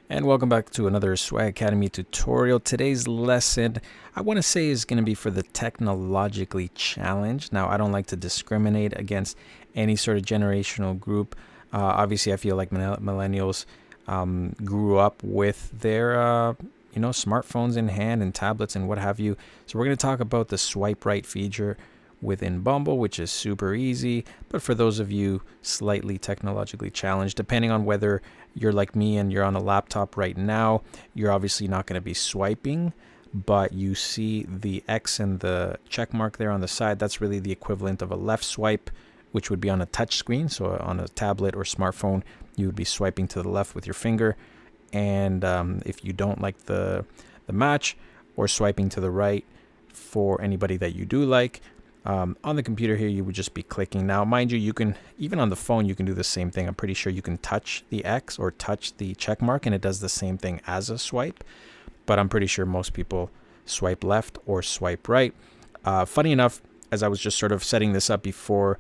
And welcome back to another Swag Academy tutorial. Today's lesson, I want to say, is going to be for the technologically challenged. Now, I don't like to discriminate against any sort of generational group. Obviously, I feel like millennials grew up with their, smartphones in hand and tablets and what have you. So we're going to talk about the swipe right feature within Bumble, which is super easy. But for those of you slightly technologically challenged, depending on whether you're like me and you're on a laptop right now, you're obviously not going to be swiping, but you see the X and the check mark there on the side. That's really the equivalent of a left swipe, which would be on a touch screen. So on a tablet or smartphone, you would be swiping to the left with your finger. And if you don't like the match, or swiping to the right for anybody that you do like, on the computer here, you would just be clicking. Now, mind you, you can, even on the phone, you can do the same thing. I'm pretty sure you can touch the X or touch the check mark, and it does the same thing as a swipe. But I'm pretty sure most people swipe left or swipe right. Funny enough, as I was just sort of setting this up before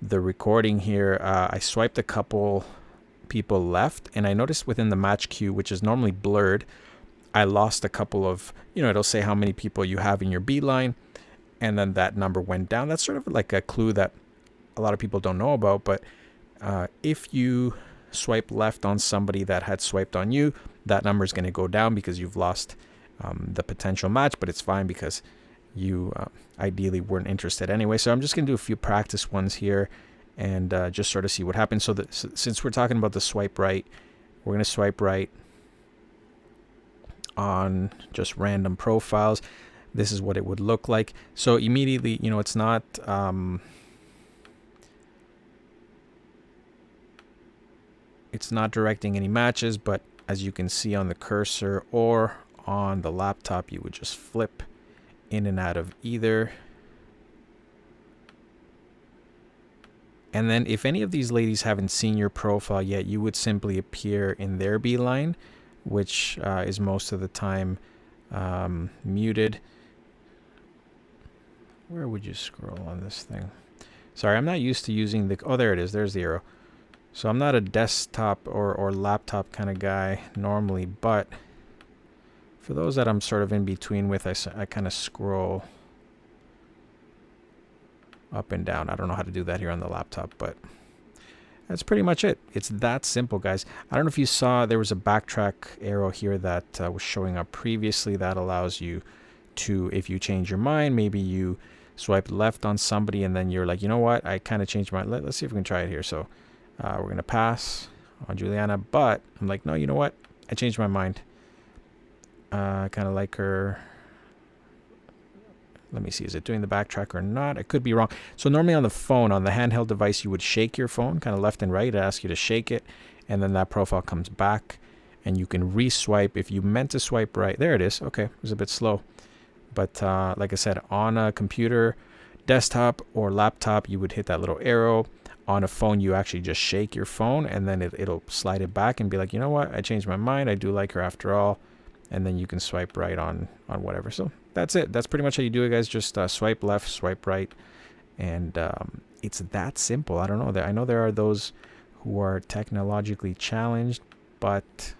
the recording here, I swiped a couple people left, and I noticed within the match queue, which is normally blurred, I lost a couple of, it'll say how many people you have in your beeline, and then that number went down. That's sort of like a clue that a lot of people don't know about. But if you swipe left on somebody that had swiped on you, that number is going to go down because you've lost the potential match. But it's fine because you ideally weren't interested anyway. So I'm just going to do a few practice ones here and just sort of see what happens. So since we're talking about the swipe right, we're going to swipe right on just random profiles. This is what it would look like. So immediately, it's not directing any matches, but as you can see on the cursor or on the laptop, you would just flip in and out of either. And then if any of these ladies haven't seen your profile yet, you would simply appear in their beeline, which is most of the time muted. Where would you scroll on this thing? Sorry, I'm not used to using the... Oh, there it is. There's the arrow. So I'm not a desktop or laptop kind of guy normally, but for those that I'm sort of in between with, I kind of scroll up and down. I don't know how to do that here on the laptop, but that's pretty much it. It's that simple, guys. I don't know if you saw, there was a backtrack arrow here that was showing up previously that allows you to, if you change your mind, maybe you swipe left on somebody and then you're like, you know what, I kind of changed my mind. Let's see if we can try it here. So we're going to pass on Juliana, but I'm like, no, you know what, I changed my mind. I kind of like her. Let me see, is it doing the backtrack or not? I could be wrong. So normally on the phone, on the handheld device, you would shake your phone kind of left and right. It asks you to shake it, and then that profile comes back, and you can re-swipe. If you meant to swipe right, there it is. Okay, it was a bit slow. But like I said, on a computer, desktop, or laptop, you would hit that little arrow. On a phone, you actually just shake your phone, and then it'll slide it back and be like, you know what, I changed my mind. I do like her after all. And then you can swipe right on whatever. So that's it. That's pretty much how you do it, guys. Just swipe left, swipe right. And it's that simple. I don't know. I know there are those who are technologically challenged, but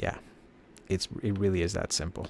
yeah, it really is that simple.